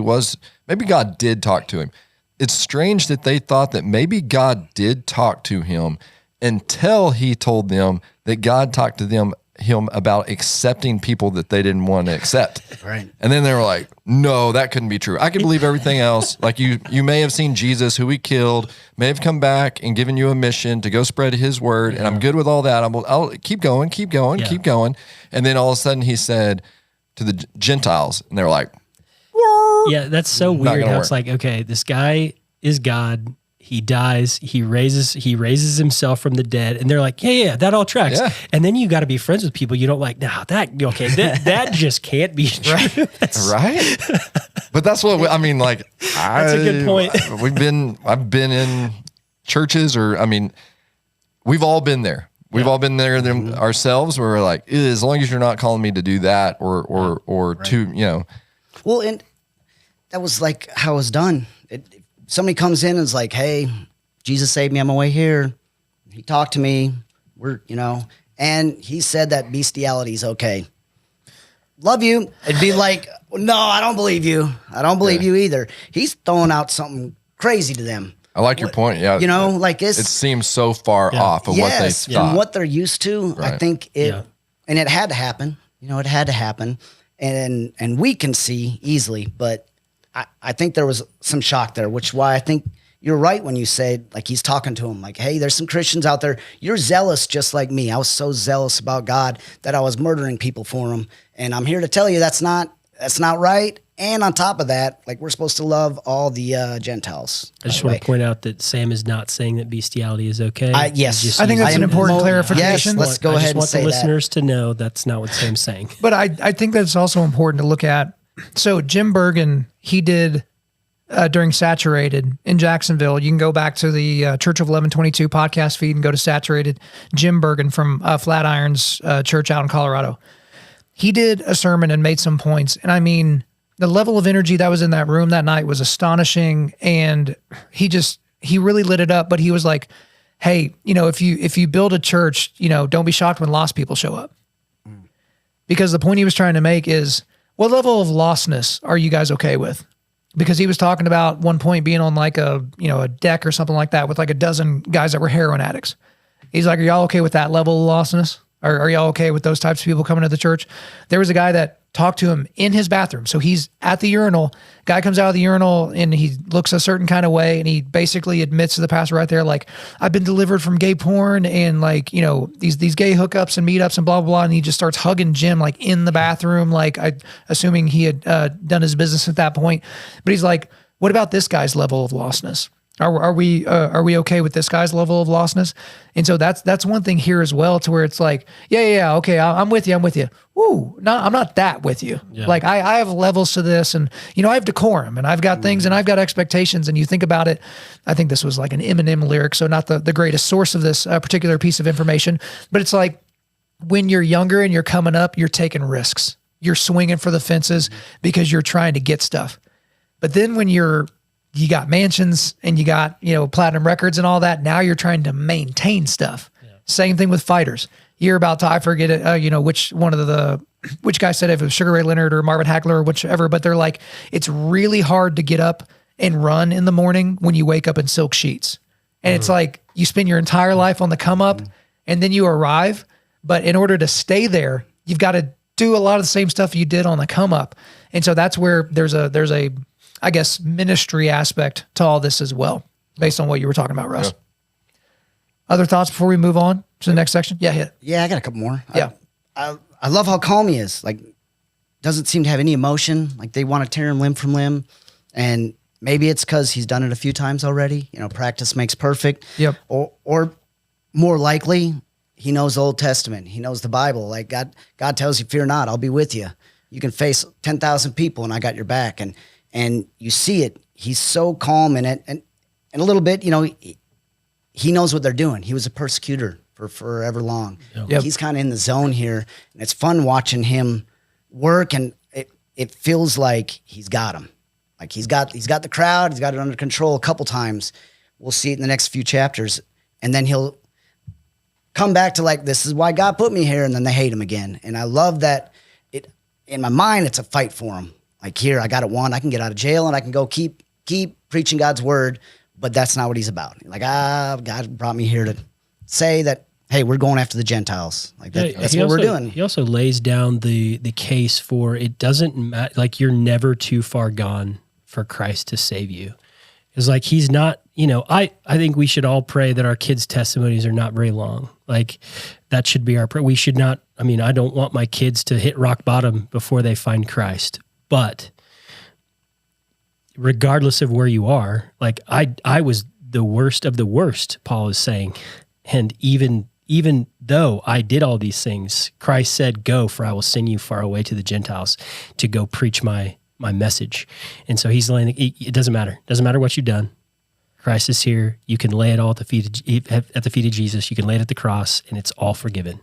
God did talk to him. It's strange that they thought that maybe God did talk to him until he told them that God talked to him about accepting people that they didn't want to accept. Right. And then they were like, no, that couldn't be true. I can believe everything else. Like you may have seen Jesus, who he killed, may have come back and given you a mission to go spread his word. And I'm good with all that. I'll keep going. And then all of a sudden he said to the Gentiles, and they were like, yeah, that's so weird how it's like, okay, this guy is God. He dies. He raises himself from the dead, and they're like, yeah, that all tracks. Yeah. And then you got to be friends with people you don't like. Now that just can't be true. Right. But that's what I mean. Like, that's a good point. I've been in churches, or I mean, we've all been there. We've all been there ourselves. Where we're like, as long as you're not calling me to do that, or to Well, and that was like how it was done. Somebody comes in and is like, hey, Jesus saved me on my way here. He talked to me. And he said that bestiality is okay. Love you. It'd be like, no, I don't believe you. I don't believe you either. He's throwing out something crazy to them. I like your point. Yeah. Like it seems so far off of what they thought. From what they're used to. Right. I think and it had to happen. It had to happen. And we can see easily, but I think there was some shock there, which why I think you're right when you say, like, he's talking to him like, hey, there's some Christians out there. You're zealous just like me. I was so zealous about God that I was murdering people for him. And I'm here to tell you that's not right. And on top of that, like, we're supposed to love all the Gentiles. I just want to point out that Sam is not saying that bestiality is okay. Yes. I think that's an important clarification. Yes, let's go ahead and say that. I just want the listeners to know that's not what Sam's saying. But I think that's also important to look at. So Jim Bergen, he did during Saturated in Jacksonville. You can go back to the Church of 1122 podcast feed and go to Saturated. Jim Bergen from Flatirons Church out in Colorado. He did a sermon and made some points. And I mean, the level of energy that was in that room that night was astonishing. And he really lit it up. But he was like, hey, if you build a church, don't be shocked when lost people show up. Because the point he was trying to make is, what level of lostness are you guys okay with? Because he was talking about one point being on like a deck or something like that with like a dozen guys that were heroin addicts. He's like, are y'all okay with that level of lostness? Or are y'all okay with those types of people coming to the church? There was a guy that talked to him in his bathroom. So he's at the urinal. Guy comes out of the urinal and he looks a certain kind of way, and he basically admits to the pastor right there, like, I've been delivered from gay porn and like, these gay hookups and meetups and blah, blah, blah. And he just starts hugging Jim like in the bathroom, like assuming he had done his business at that point. But he's like, what about this guy's level of lostness? Are we okay with this guy's level of lostness? And so that's one thing here as well, to where it's like, yeah, okay, I'm with you. Ooh, no, I'm not that with you. Yeah. Like I have levels to this, and I have decorum, and I've got things, and I've got expectations. And you think about it, I think this was like an Eminem lyric, so not the greatest source of this particular piece of information, but it's like, when you're younger and you're coming up, you're taking risks, you're swinging for the fences because you're trying to get stuff. But then when you got mansions and you got, platinum records and all that, now you're trying to maintain stuff. Yeah. Same thing with fighters. You're about to, I forget it, which guy said, if it was Sugar Ray Leonard or Marvin Hagler or whichever, but they're like, it's really hard to get up and run in the morning when you wake up in silk sheets. And it's like, you spend your entire life on the come up and then you arrive. But in order to stay there, you've got to do a lot of the same stuff you did on the come up. And so that's where there's a I guess, ministry aspect to all this as well, based on what you were talking about, Russ. Yeah. Other thoughts before we move on to the next section? Yeah, hit. Yeah, I got a couple more. Yeah. I love how calm he is. Like, doesn't seem to have any emotion. Like, they want to tear him limb from limb. And maybe it's because he's done it a few times already. Practice makes perfect. Yep. Or more likely, he knows the Old Testament. He knows the Bible. Like, God tells you, fear not, I'll be with you. You can face 10,000 people and I got your back. And you see it. He's so calm in it. And a little bit, he knows what they're doing. He was a persecutor for forever long. Yep. He's kind of in the zone here. And it's fun watching him work. And it feels like he's got him. Like he's got the crowd. He's got it under control a couple times. We'll see it in the next few chapters. And then he'll come back to like, this is why God put me here. And then they hate him again. And I love that in my mind, it's a fight for him. Like, here, I got it won. I can get out of jail and I can go keep preaching God's word, but that's not what he's about. Like, God brought me here to say that, hey, we're going after the Gentiles. Like, that's what we're doing. He also lays down the case for, it doesn't matter, like, you're never too far gone for Christ to save you. It's like, he's not, I think we should all pray that our kids' testimonies are not very long. Like, that should be our prayer. We should not, I don't want my kids to hit rock bottom before they find Christ. But regardless of where you are, like I was the worst of the worst, Paul is saying. And even though I did all these things, Christ said, go, for I will send you far away to the Gentiles to go preach my message. And so he's laying, it doesn't matter. It doesn't matter what you've done. Christ is here. You can lay it all at the feet of Jesus. You can lay it at the cross, and it's all forgiven.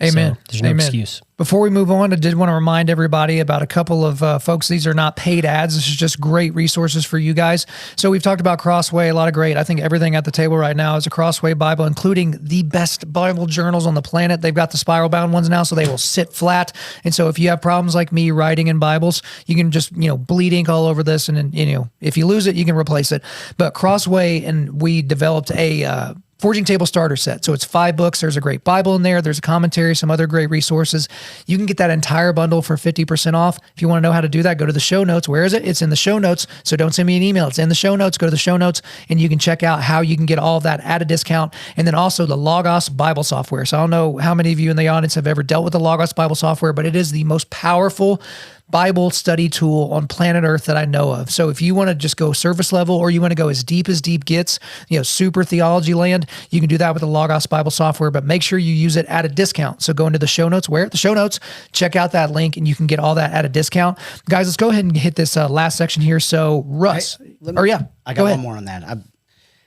Amen. So there's no excuse. Before we move on, I did want to remind everybody about a couple of folks. These are not paid ads. This is just great resources for you guys. So we've talked about Crossway, a lot of great. I think everything at the table right now is a Crossway Bible, including the best Bible journals on the planet. They've got the spiral bound ones now, so they will sit flat. And so if you have problems like me writing in Bibles, you can just, bleed ink all over this. And then, if you lose it, you can replace it. But Crossway, and we developed a Forging Table Starter Set. So it's 5 books. There's a great Bible in there. There's a commentary, some other great resources. You can get that entire bundle for 50% off. If you want to know how to do that, go to the show notes. Where is it? It's in the show notes. So don't send me an email. It's in the show notes. Go to the show notes and you can check out how you can get all of that at a discount. And then also the Logos Bible software. So I don't know how many of you in the audience have ever dealt with the Logos Bible software, but it is the most powerful Bible study tool on planet Earth that I know of. So if you want to just go surface level, or you want to go as deep gets, super theology land, you can do that with the Logos Bible software, but make sure you use it at a discount. So go into the show notes, the show notes, check out that link, and you can get all that at a discount. Guys, let's go ahead and hit this last section here. So Russ, I got one more on that.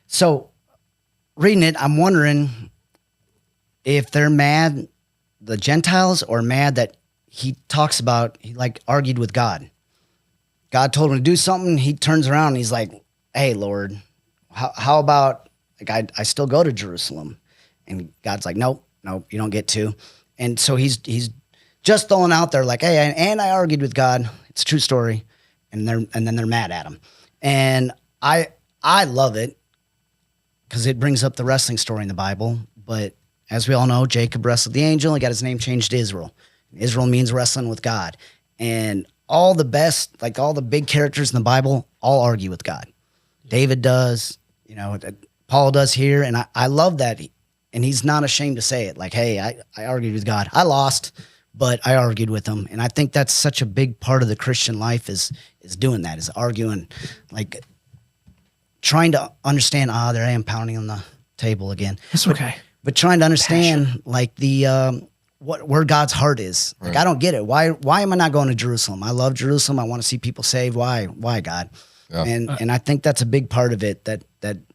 So reading it, I'm wondering if they're mad, the Gentiles, or mad that he talks about, he argued with God. God told him to do something. He turns around and he's like, hey, Lord, how about, I still go to Jerusalem. And God's like, nope, you don't get to. And so he's just throwing out there like, hey, and I argued with God. It's a true story. And then they're mad at him. And I love it because it brings up the wrestling story in the Bible. But as we all know, Jacob wrestled the angel and got his name changed to Israel. Israel means wrestling with God. And all the best, all the big characters in the Bible, all argue with God. David does, Paul does here. And I love that. And he's not ashamed to say it. Like, hey, I argued with God. I lost, but I argued with him. And I think that's such a big part of the Christian life is doing that, is arguing, trying to understand, there I am pounding on the table again. It's okay. But trying to understand, where God's heart is. I don't get it. Why am I not going to Jerusalem? I love Jerusalem. I want to see people saved. Why, God? Yeah. And I think that's a big part of it, that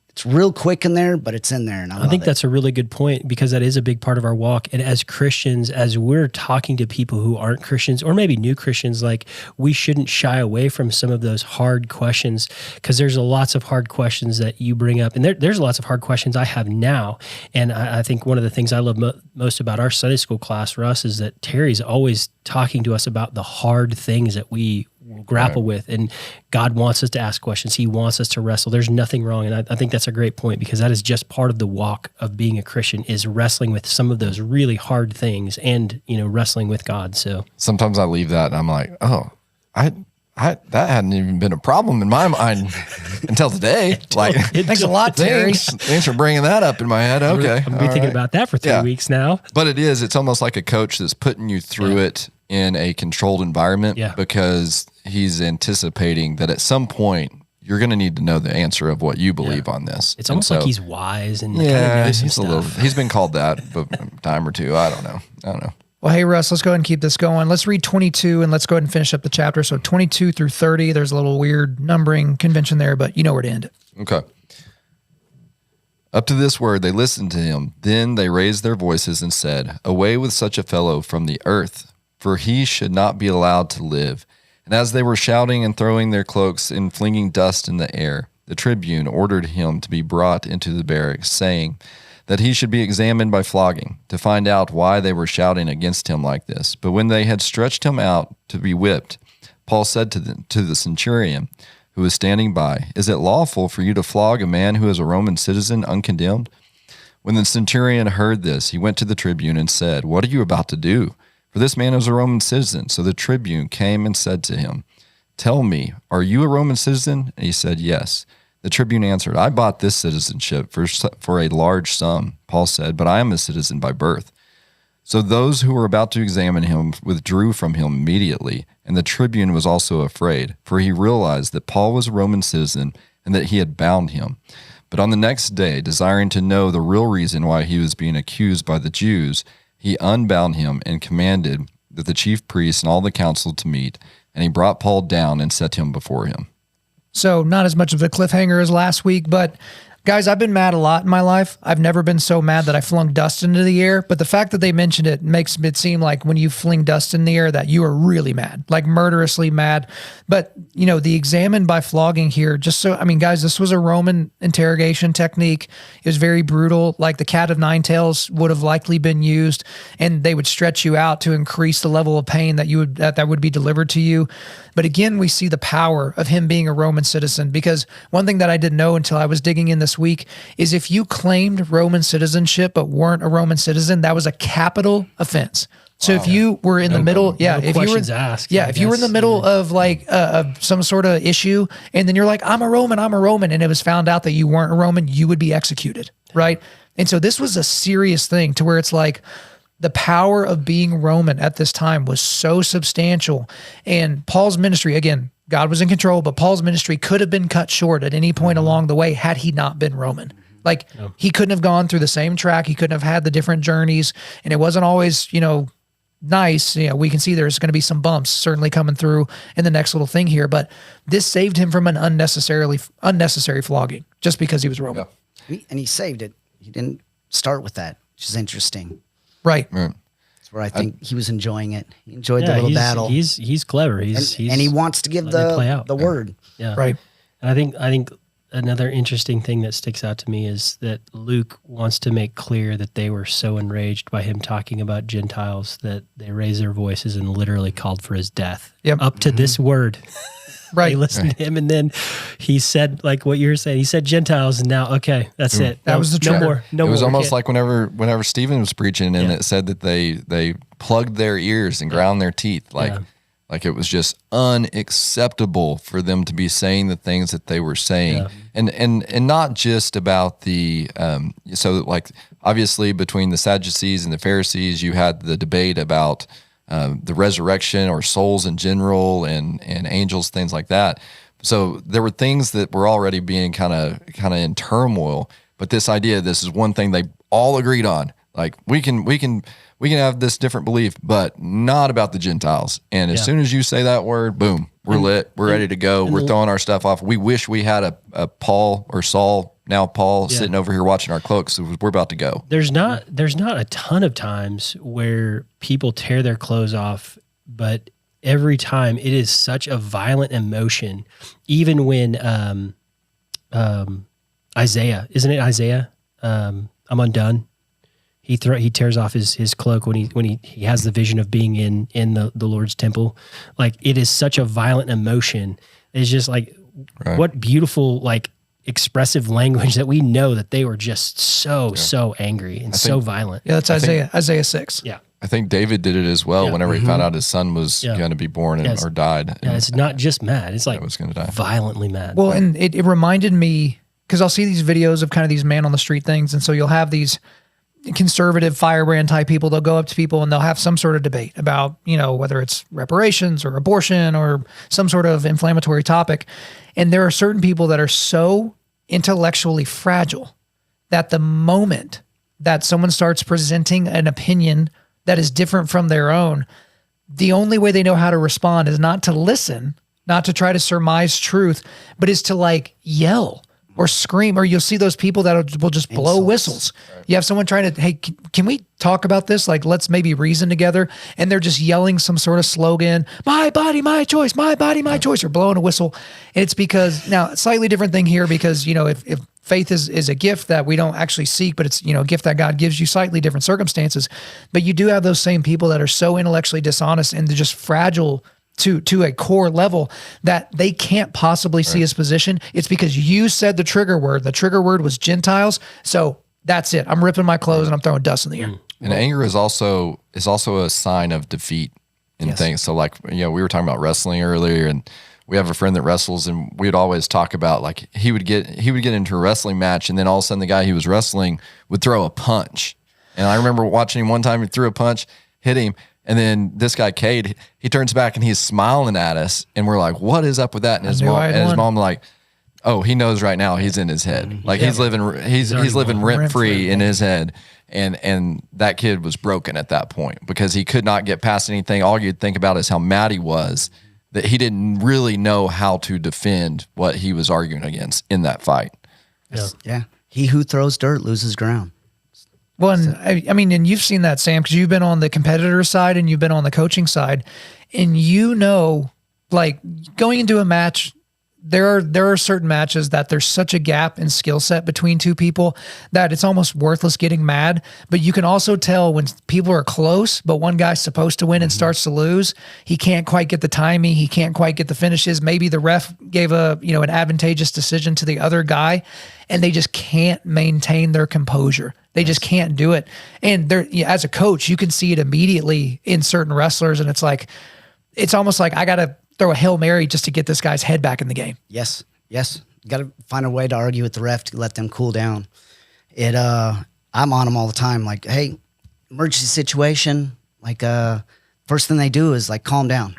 it's real quick in there, but it's in there. And I think that's a really good point, because that is a big part of our walk. And as Christians, as we're talking to people who aren't Christians, or maybe new Christians, we shouldn't shy away from some of those hard questions, because there's lots of hard questions that you bring up. And there's lots of hard questions I have now. And I think one of the things I love most about our Sunday school class, Russ, is that Terry's always talking to us about the hard things that we grapple with, and God wants us to ask questions. He wants us to wrestle. There's nothing wrong, and I think that's a great point, because that is just part of the walk of being a Christian, is wrestling with some of those really hard things, and wrestling with God. So sometimes I leave that and I'm like, oh, I that hadn't even been a problem in my mind until today. Thanks a lot, Terry. Thanks for bringing that up in my head. Okay, I've been thinking about that for 3 weeks now. But it's almost like a coach that's putting you through it in a controlled environment, because he's anticipating that at some point you're going to need to know the answer of what you believe on this. It's almost like he's wise and he's been called that a time or two. I don't know. Well, hey, Russ, let's go ahead and keep this going. Let's read 22 and let's go ahead and finish up the chapter. So 22 through 30, there's a little weird numbering convention there, but you know where to end it. Okay. Up to this word, they listened to him. Then they raised their voices and said, away with such a fellow from the earth, for he should not be allowed to live. And as they were shouting and throwing their cloaks and flinging dust in the air, the tribune ordered him to be brought into the barracks, saying that he should be examined by flogging, to find out why they were shouting against him like this. But when they had stretched him out to be whipped, Paul said to the centurion who was standing by, is it lawful for you to flog a man who is a Roman citizen uncondemned? When the centurion heard this, he went to the tribune and said, what are you about to do? For this man is a Roman citizen. So the tribune came and said to him, tell me, are you a Roman citizen? And he said, yes. The tribune answered, I bought this citizenship for a large sum. Paul said, but I am a citizen by birth. So those who were about to examine him withdrew from him immediately, and the tribune was also afraid, for he realized that Paul was a Roman citizen and that he had bound him. But on the next day, desiring to know the real reason why he was being accused by the Jews, he unbound him and commanded that the chief priests and all the council to meet, and he brought Paul down and set him before him. So not as much of a cliffhanger as last week, but guys, I've been mad a lot in my life. I've never been so mad that I flung dust into the air, but the fact that they mentioned it makes it seem like when you fling dust in the air that you are really mad, like murderously mad. But, the examined by flogging here, guys, this was a Roman interrogation technique. It was very brutal. Like the cat of nine tails would have likely been used, and they would stretch you out to increase the level of pain that would be delivered to you. But again, we see the power of him being a Roman citizen, because one thing that I didn't know until I was digging in this week is if you claimed Roman citizenship but weren't a Roman citizen, that was a capital offense. So if you were in the middle, if you were in the middle of of some sort of issue, and then you're like, I'm a Roman, and it was found out that you weren't a Roman, you would be executed, right? And so this was a serious thing to where it's like, the power of being Roman at this time was so substantial. And Paul's ministry, again, God was in control, but Paul's ministry could have been cut short at any point along the way had he not been Roman. He couldn't have gone through the same track. He couldn't have had the different journeys. And it wasn't always, nice. We can see there's going to be some bumps certainly coming through in the next little thing here, but this saved him from an unnecessary flogging just because he was Roman. Yeah. And he saved it. He didn't start with that, which is interesting. Right. That's where I think he was enjoying it. He enjoyed the little battle. He's clever. And he wants to give the word. Yeah. Right. And I think another interesting thing that sticks out to me is that Luke wants to make clear that they were so enraged by him talking about Gentiles that they raised their voices and literally called for his death. Yep. Up to this word. Right. They listened to him, and then he said, like what you were saying, he said Gentiles, and now, okay, that's it. That was the trigger. No more. It was almost like whenever Stephen was preaching, and it said that they plugged their ears and ground their teeth, like it was just unacceptable for them to be saying the things that they were saying, and not just about the obviously between the Sadducees and the Pharisees, you had the debate about the resurrection or souls in general and angels, things like that. So there were things that were already being kind of in turmoil, but this is one thing they all agreed on. Like we can have this different belief, but not about the Gentiles. And as soon as you say that word, boom, we're lit. We're ready to go. We're throwing our stuff off. We wish we had a Paul or Saul, now Paul, sitting over here watching our cloaks. So we're about to go. There's not a ton of times where people tear their clothes off, but every time it is such a violent emotion. Even when Isaiah, isn't it Isaiah? I'm undone. He tears off his cloak when he has the vision of being in the Lord's temple. Like, it is such a violent emotion. It's just like, what beautiful, expressive language that we know that they were just so angry and so violent. Yeah, that's Isaiah 6. Yeah. I think David did it as well whenever he found out his son was going to be born or died. Yeah, it's not just mad. It's like was going to die. Violently mad. Well, and it reminded me, because I'll see these videos of kind of these man on the street things, and so you'll have these conservative firebrand type people. They'll go up to people and they'll have some sort of debate about, whether it's reparations or abortion or some sort of inflammatory topic. And there are certain people that are so intellectually fragile that the moment that someone starts presenting an opinion that is different from their own, the only way they know how to respond is not to listen, not to try to surmise truth, but is to yell or scream, or you'll see those people that will just blow whistles. You have someone trying to, hey, can we talk about this? Let's maybe reason together. And they're just yelling some sort of slogan, my body, my choice, my body, my choice, or blowing a whistle. And it's because, now, a slightly different thing here, because, if faith is a gift that we don't actually seek, but it's, a gift that God gives you, slightly different circumstances. But you do have those same people that are so intellectually dishonest and they're just fragile to a core level that they can't possibly see his position. It's because you said the trigger word. The trigger word was Gentiles. So that's it. I'm ripping my clothes and I'm throwing dust in the air. And anger is also a sign of defeat in things. So we were talking about wrestling earlier, and we have a friend that wrestles, and we'd always talk about he would get into a wrestling match, and then all of a sudden the guy he was wrestling would throw a punch. And I remember watching him one time, he threw a punch, hit him, and then this guy, Cade, he turns back and he's smiling at us, and we're like, what is up with that? And his mom like, oh, he knows right now he's in his head. Like he's living rent free in his head. And that kid was broken at that point because he could not get past anything. All you'd think about is how mad he was, that he didn't really know how to defend what he was arguing against in that fight. Yeah. He who throws dirt loses ground. Well, and I mean, and you've seen that, Sam, because you've been on the competitor side and you've been on the coaching side, and like going into a match, there are certain matches that there's such a gap in skill set between two people that it's almost worthless getting mad. But you can also tell when people are close, but one guy's supposed to win and starts to lose. He can't quite get the timing. He can't quite get the finishes. Maybe the ref gave an advantageous decision to the other guy, and they just can't maintain their composure. They just can't do it. And as a coach, you can see it immediately in certain wrestlers, and it's almost like I got to throw a Hail Mary just to get this guy's head back in the game. Yes. You got to find a way to argue with the ref to let them cool down. I'm on them all the time. Like, hey, emergency situation. Like, first thing they do is like, calm down.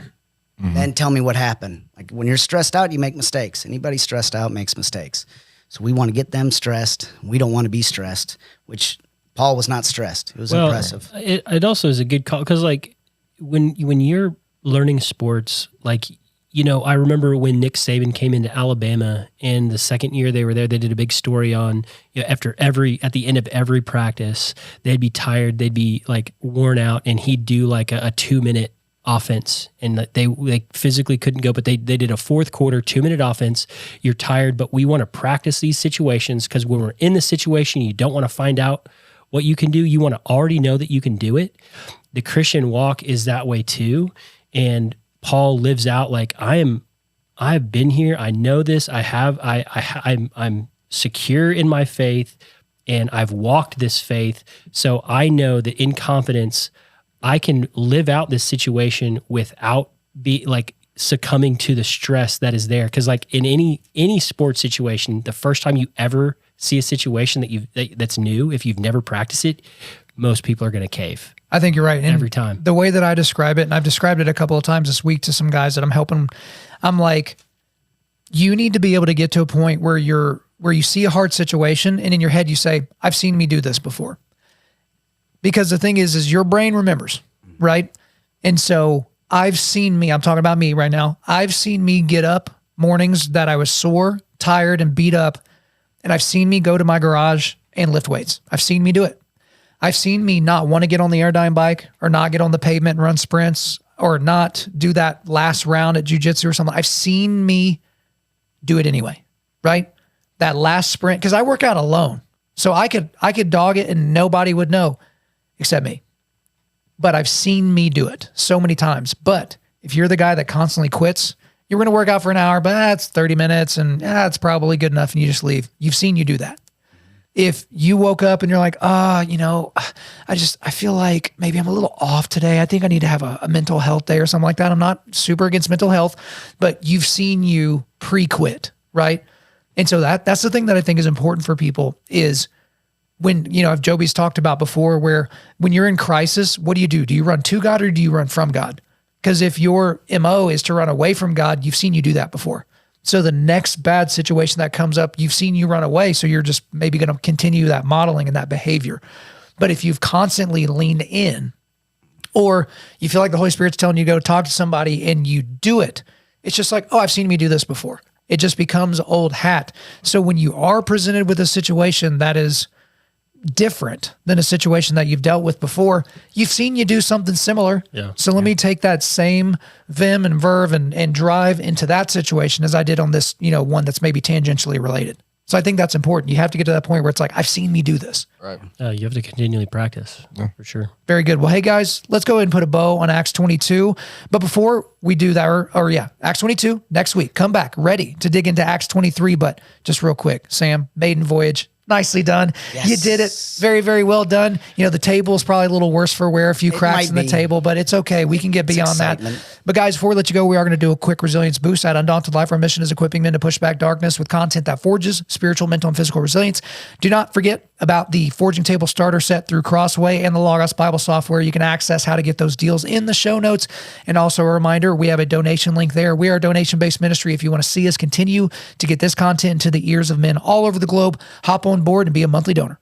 Then tell me what happened. Like when you're stressed out, you make mistakes. Anybody stressed out makes mistakes. So we want to get them stressed. We don't want to be stressed, which Paul was not stressed. It was impressive. It also is a good call. Cause like when you're learning sports, like, I remember when Nick Saban came into Alabama, and the second year they were there, they did a big story on, at the end of every practice, they'd be tired, they'd be like worn out, and he'd do like a 2-minute offense, and they physically couldn't go, but they did a fourth quarter 2-minute offense. You're tired, but we want to practice these situations because when we're in the situation, you don't want to find out what you can do. You want to already know that you can do it. The Christian walk is that way too. And Paul lives out like I've been here. I know this. I'm secure in my faith, and I've walked this faith. So I know that in confidence, I can live out this situation without succumbing to the stress that is there. Cause like in any sports situation, the first time you ever see a situation that's new, if you've never practiced it, most people are going to cave. I think you're right. And every time. The way that I describe it, and I've described it a couple of times this week to some guys that I'm helping, I'm like, you need to be able to get to a point where you see a hard situation and in your head you say, I've seen me do this before. Because the thing is your brain remembers, right? And so I'm talking about me right now. I've seen me get up mornings that I was sore, tired, and beat up, and I've seen me go to my garage and lift weights. I've seen me do it. I've seen me not want to get on the Airdyne bike or not get on the pavement and run sprints or not do that last round at jiu-jitsu or something. I've seen me do it anyway, right? That last sprint, because I work out alone. So I could dog it and nobody would know except me. But I've seen me do it so many times. But if you're the guy that constantly quits, you're going to work out for an hour, but that's 30 minutes and it's probably good enough and you just leave. You've seen you do that. If you woke up and you're like, I feel like maybe I'm a little off today. I think I need to have a mental health day or something like that. I'm not super against mental health, but you've seen you pre-quit, right? And so that's the thing that I think is important for people is when, if Joby's talked about before, where when you're in crisis, what do? Do you run to God or do you run from God? Because if your MO is to run away from God, you've seen you do that before. So the next bad situation that comes up, you've seen you run away. So you're just maybe going to continue that modeling and that behavior. But if you've constantly leaned in, or you feel like the Holy Spirit's telling you to go talk to somebody and you do it, it's just like, I've seen me do this before. It just becomes old hat. So when you are presented with a situation that is different than a situation that you've dealt with before, you've seen you do something similar. Yeah. So let me take that same vim and verve and drive into that situation as I did on this, one that's maybe tangentially related. So I think that's important. You have to get to that point where it's like, I've seen me do this. Right. You have to continually practice for sure. Very good. Well, hey guys, let's go ahead and put a bow on Acts 22. But before we do that, Acts 22 next week, come back ready to dig into Acts 23. But just real quick, Sam, maiden voyage, Nicely done. Yes. You did it. Very, very well done. You know, the table is probably a little worse for wear, a few cracks in the table, but it's okay. We can get beyond that. But guys, before we let you go, we are going to do a quick resilience boost at Undaunted Life. Our mission is equipping men to push back darkness with content that forges spiritual, mental, and physical resilience. Do not forget about the Forging Table Starter Set through Crossway and the Logos Bible software. You can access how to get those deals in the show notes. And also a reminder, we have a donation link there. We are a donation-based ministry. If you want to see us continue to get this content into the ears of men all over the globe, hop on board and be a monthly donor.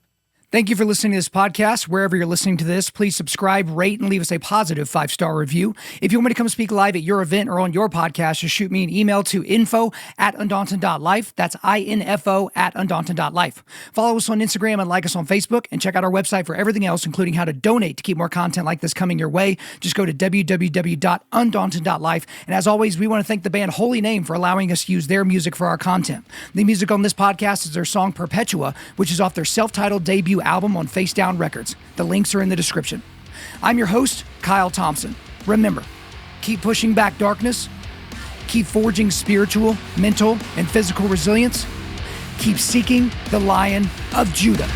Thank you for listening to this podcast. Wherever you're listening to this, please subscribe, rate, and leave us a positive 5-star review. If you want me to come speak live at your event or on your podcast, just shoot me an email to info@undaunted.life. That's info@undaunted.life. Follow us on Instagram and like us on Facebook, and check out our website for everything else, including how to donate to keep more content like this coming your way. Just go to www.undaunted.life. And as always, we want to thank the band Holy Name for allowing us to use their music for our content. The music on this podcast is their song Perpetua, which is off their self-titled debut album on Face Down Records. The links are in the description. I'm your host, Kyle Thompson. Remember, keep pushing back darkness, keep forging spiritual, mental, and physical resilience, keep seeking the Lion of Judah.